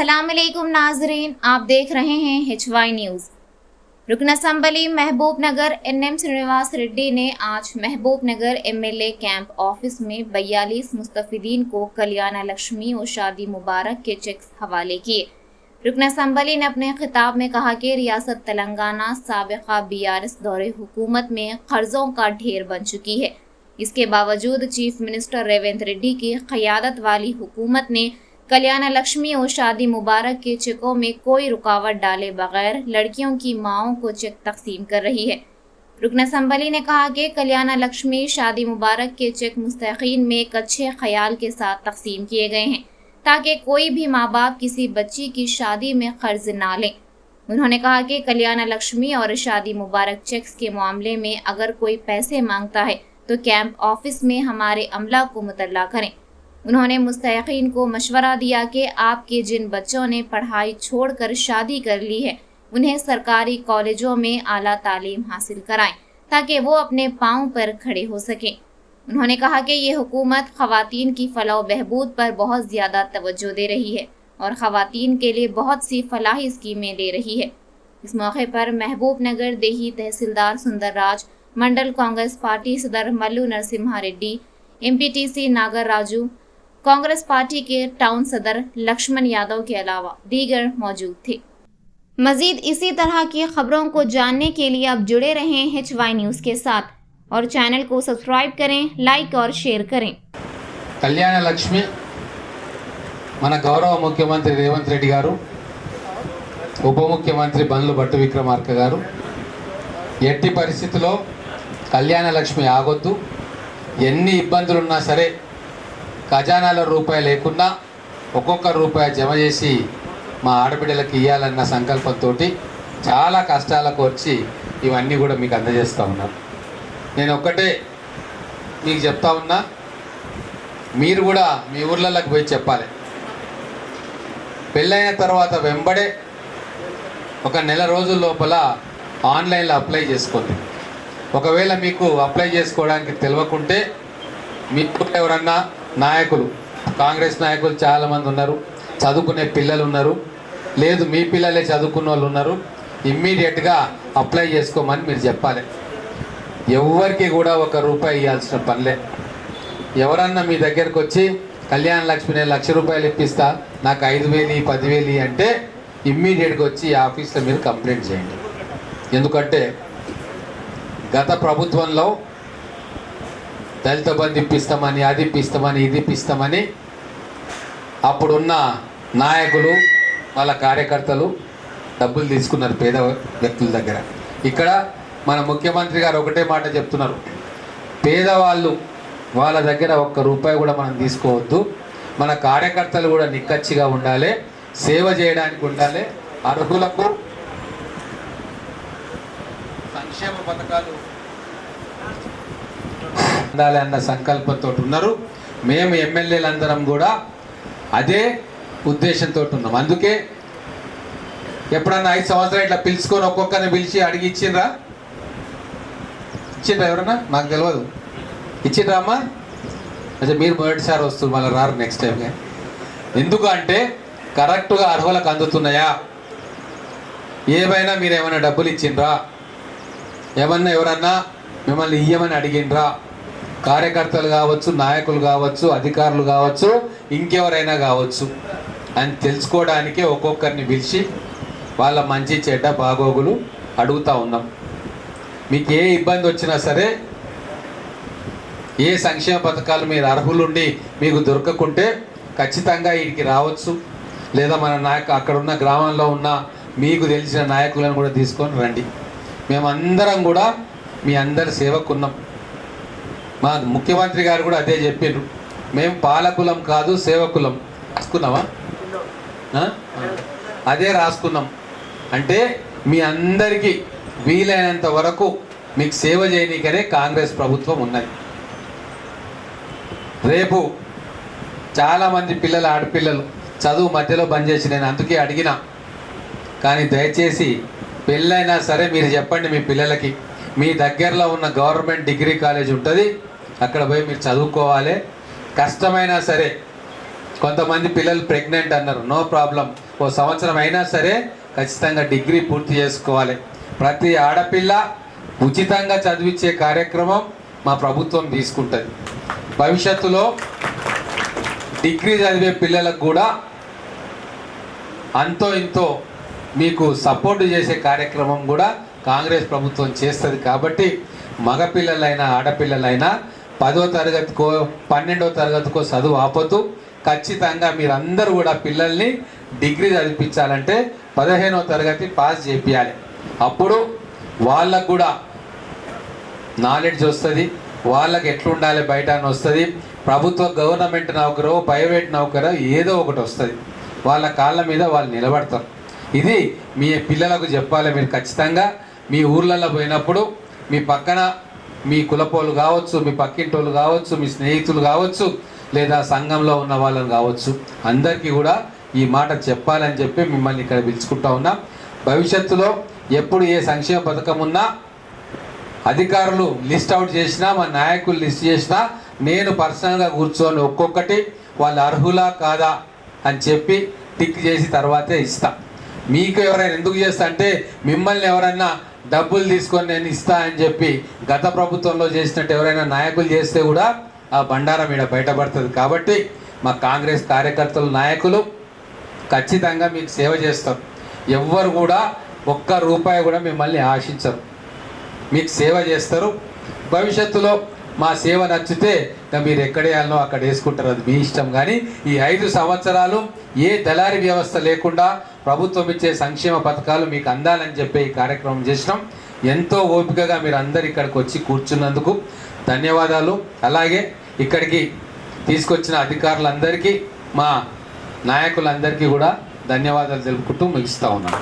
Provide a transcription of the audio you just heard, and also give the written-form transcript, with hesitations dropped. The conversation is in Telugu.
अस्सलाम वालेकुम नाजरीन, आप देख रहे हैं HY न्यूज़। रुकन असम्बली महबूब नगर NM श्रीनिवास रेड्डी ने आज महबूब नगर MLA कैंप ऑफिस में 42 मुस्तफिदीन को कल्याण लक्ष्मी और शादी मुबारक के चेक्स हवाले किए। रुकन असम्बली ने अपने खिताब में कहा कि रियासत तेलंगाना साबिका BRS दौरे हुकूमत में कर्जों का ढेर बन चुकी है। इसके बावजूद चीफ मिनिस्टर रेवंत रेड्डी की क़यादत वाली हुकूमत ने कल्याण लक्ष्मी और शादी मुबारक के चेकों में कोई रुकावट डाले बगैर लड़कियों की माओं को चेक तकसीम कर रही है। रुकन असम्बली ने कहा कि कल्याण लक्ष्मी शादी मुबारक के चेक मुस्तहीक़ीन में एक अच्छे ख्याल के साथ तकसीम किए गए हैं ताकि कोई भी माँ बाप किसी बच्ची की शादी में कर्ज ना लें। उन्होंने कहा कि कल्याण लक्ष्मी और शादी मुबारक चेक्स के मामले में अगर कोई पैसे मांगता है तो कैंप ऑफिस में हमारे अमला को मुतल्ला करें। उन्होंने मुस्तहीक़ीन को मशवरा दिया कि आपके जिन बच्चों ने पढ़ाई छोड़कर शादी कर ली है उन्हें सरकारी कॉलेजों में आला तालीम हासिल कराएं ताकि वो अपने पाँव पर खड़े हो सकें। उन्होंने कहा कि ये हुकूमत ख़वातीन की फलाह बहबूद पर बहुत ज़्यादा तवज्जो दे रही है और ख़वातीन के लिए बहुत सी फलाही स्कीमें दे रही है। इस मौके पर महबूब नगर देही तहसीलदार सुंदर राज, मंडल कांग्रेस पार्टी सदर मल्लू नरसिम्हा रेड्डी, MPTC नागर राजू, कांग्रेस पार्टी के टाउन सदर लक्ष्मण यादव के अलावा दीगर मौजूद थे। मजीद इसी तरह की खबरों को जानने के लिए आप जुड़े रहें HY न्यूज़ के साथ और चैनल को सब्सक्राइब करें, लाइक और शेयर करें। कल्याण लक्ष्मी मन गौरव मुख्यमंत्री रेवंत रेड्डी गारू, ఉప ముఖ్యమంత్రి బండ్లు భట్టు విక్రమార్క గారు ఎట్టి పరిస్థితుల్లో కళ్యాణ లక్ష్మి ఆగొద్దు, ఎన్ని ఇబ్బందులున్నా సరే ఖజానాలో రూపాయి లేకున్నా ఒక్కొక్క రూపాయి జమ చేసి మా ఆడబిడ్డలకు ఇవ్వాలన్న సంకల్పంతో చాలా కష్టాలకు వచ్చి ఇవన్నీ కూడా మీకు అందజేస్తూ ఉన్నారు. నేను ఒక్కటే మీకు చెప్తా ఉన్నా, మీరు కూడా మీ ఊర్లలోకి పోయి చెప్పాలి. పెళ్ళైన తర్వాత వెంబడే ఒక నెల రోజుల లోపల ఆన్లైన్లో అప్లై చేసుకోండి. ఒకవేళ మీకు అప్లై చేసుకోవడానికి తెలియకుంటే మీకు ఎవరన్నా నాయకులు, కాంగ్రెస్ నాయకులు చాలామంది ఉన్నారు, చదువుకునే పిల్లలు ఉన్నారు, లేదు మీ పిల్లలే చదువుకున్న వాళ్ళు ఉన్నారు, ఇమ్మీడియట్గా అప్లై చేసుకోమని మీరు చెప్పాలి. ఎవరికి కూడా ఒక రూపాయి ఇవ్వాల్సిన పనిలే. ఎవరన్నా మీ దగ్గరకు వచ్చి కళ్యాణ లక్ష్మి నేను ₹1,00,000 ఇప్పిస్తా, నాకు 5,000 10,000 అంటే ఇమ్మీడియట్గా వచ్చి ఆఫీస్లో మీరు కంప్లైంట్ చేయండి. ఎందుకంటే గత ప్రభుత్వంలో దళిత బంధు ఇప్పిస్తామని, అది ఇప్పిస్తామని, ఇది ఇప్పిస్తామని అప్పుడున్న నాయకులు వాళ్ళ కార్యకర్తలు డబ్బులు తీసుకున్నారు పేద వ్యక్తుల దగ్గర. ఇక్కడ మన ముఖ్యమంత్రి గారు ఒకటే మాట చెప్తున్నారు, పేదవాళ్ళు వాళ్ళ దగ్గర ఒక్క రూపాయి కూడా మనం తీసుకోవద్దు, మన కార్యకర్తలు కూడా నిక్కచ్చిగా ఉండాలి, సేవ చేయడానికి ఉండాలి, అర్హులకు సంక్షేమ పథకాలు ఉండాలి అన్న సంకల్పంతో ఉన్నారు. మేము ఎమ్మెల్యేలందరం కూడా అదే ఉద్దేశంతో ఉన్నాం. అందుకే ఎప్పుడన్నా 5 సంవత్సరాలు ఇట్లా పిలుచుకొని ఒక్కొక్కరిని పిలిచి అడిగి ఇచ్చిండ్రా ఎవరన్నా? నాకు తెలియదు. ఇచ్చిండ్రా అమ్మా? అంటే మీరు మొదటిసారి వస్తుంది, మళ్ళీ రారు నెక్స్ట్ టైం. ఎందుకు అంటే కరెక్ట్గా అర్హులకు అందుతున్నాయా, ఏమైనా మీరు ఏమైనా డబ్బులు ఇచ్చిండ్రా, ఏమన్నా ఎవరన్నా మిమ్మల్ని ఇయ్యమని అడిగిండ్రా, కార్యకర్తలు కావచ్చు, నాయకులు కావచ్చు, అధికారులు కావచ్చు, ఇంకెవరైనా కావచ్చు అని తెలుసుకోవడానికే ఒక్కొక్కరిని పిలిచి వాళ్ళ మంచి చెడ్డ బాగోగులు అడుగుతూ ఉన్నాం. మీకు ఏ ఇబ్బంది వచ్చినా సరే, ఏ సంక్షేమ పథకాలు మీరు అర్హులుండి మీకు దొరకకుంటే ఖచ్చితంగా వీటికి రావచ్చు, లేదా మన అక్కడ ఉన్న గ్రామంలో ఉన్న మీకు తెలిసిన నాయకులను కూడా తీసుకొని రండి. మేమందరం కూడా మీ అందరి సేవకున్నాం. మా ముఖ్యమంత్రి గారు కూడా అదే చెప్పిండ్రు, మేము పాలకులం కాదు సేవకులం. రాసుకున్నావా? అదే రాసుకున్నాం. అంటే మీ అందరికీ వీలైనంత వరకు మీకు సేవ చేయనీకనే కాంగ్రెస్ ప్రభుత్వం ఉన్నది. రేపు చాలామంది పిల్లలు, ఆడపిల్లలు చదువు మధ్యలో బంద్ చేసి, నేను అందుకే అడిగిన, కానీ దయచేసి పెళ్ళైనా సరే మీరు చెప్పండి మీ పిల్లలకి, మీ దగ్గరలో ఉన్న గవర్నమెంట్ డిగ్రీ కాలేజ్ ఉంటుంది, అక్కడ పోయి మీరు చదువుకోవాలి. కష్టమైనా సరే కొంతమంది పిల్లలు ప్రెగ్నెంట్ అన్నారు, నో ప్రాబ్లం, ఓ సంవత్సరం అయినా సరే ఖచ్చితంగా డిగ్రీ పూర్తి చేసుకోవాలి. ప్రతి ఆడపిల్ల ఉచితంగా చదివించే కార్యక్రమం మా ప్రభుత్వం తీసుకుంటుంది. భవిష్యత్తులో డిగ్రీ చదివే పిల్లలకు కూడా అంతో ఇంతో మీకు సపోర్ట్ చేసే కార్యక్రమం కూడా కాంగ్రెస్ ప్రభుత్వం చేస్తుంది. కాబట్టి మగపిల్లలైనా ఆడపిల్లలైనా 10వ తరగతికో 12వ తరగతికో చదువు ఆపొద్దు. ఖచ్చితంగా మీరందరూ కూడా పిల్లల్ని డిగ్రీ చదివించాలంటే 15వ తరగతి పాస్ చేపియాలి. అప్పుడు వాళ్ళకు కూడా నాలెడ్జ్ వస్తుంది, వాళ్ళకి ఎట్లుండాలి బయట అని వస్తుంది. ప్రభుత్వ గవర్నమెంట్ నౌకరో ప్రైవేట్ నౌకరో ఏదో ఒకటి వస్తుంది, వాళ్ళ కాళ్ళ మీద వాళ్ళు నిలబడతారు. ఇది మీ పిల్లలకు చెప్పాలి. మీరు ఖచ్చితంగా మీ ఊర్లలో పోయినప్పుడు మీ పక్కన మీ కులపోళ్ళు కావచ్చు, మీ పక్కింటోళ్ళు కావచ్చు, మీ స్నేహితులు కావచ్చు, లేదా సంఘంలో ఉన్న వాళ్ళని కావచ్చు, అందరికీ కూడా ఈ మాట చెప్పాలని చెప్పి మిమ్మల్ని ఇక్కడ పిలుచుకుంటా ఉన్నాం. భవిష్యత్తులో ఎప్పుడు ఏ సంక్షేమ పథకం ఉన్నా అధికారులు లిస్ట్ అవుట్ చేసినా, మా నాయకులు లిస్ట్ చేసినా నేను పర్సనల్గా కూర్చొని ఒక్కొక్కటి వాళ్ళు అర్హులా కాదా అని చెప్పి టిక్ చేసి తర్వాతే ఇస్తా. మీకు ఎవరైనా ఎందుకు చేస్తా అంటే మిమ్మల్ని ఎవరైనా డబ్బులు తీసుకొని నేను ఇస్తా అని చెప్పి గత ప్రభుత్వంలో చేసినట్టు ఎవరైనా నాయకులు చేస్తే కూడా ఆ బండారం ఈడ బయటపడుతుంది. కాబట్టి మా కాంగ్రెస్ కార్యకర్తలు నాయకులు ఖచ్చితంగా మీకు సేవ చేస్తారు. ఎవ్వరు కూడా ఒక్క రూపాయి కూడా మిమ్మల్ని ఆశించరు, మీకు సేవ చేస్తారు. భవిష్యత్తులో మా సేవ నచ్చితే మీరు ఎక్కడ వేయాలనో అక్కడ వేసుకుంటారు, అది మీ ఇష్టం. కానీ ఈ 5 సంవత్సరాలు ఏ దళారీ వ్యవస్థ లేకుండా ప్రభుత్వం ఇచ్చే సంక్షేమ పథకాలు మీకు అందాలని చెప్పి ఈ కార్యక్రమం చేసినాం. ఎంతో ఓపికగా మీరు అందరు ఇక్కడికి వచ్చి కూర్చున్నందుకు ధన్యవాదాలు. అలాగే ఇక్కడికి తీసుకొచ్చిన అధికారులందరికీ, మా నాయకులందరికీ కూడా ధన్యవాదాలు తెలుపుకుంటూ ముగిస్తూ ఉన్నాను.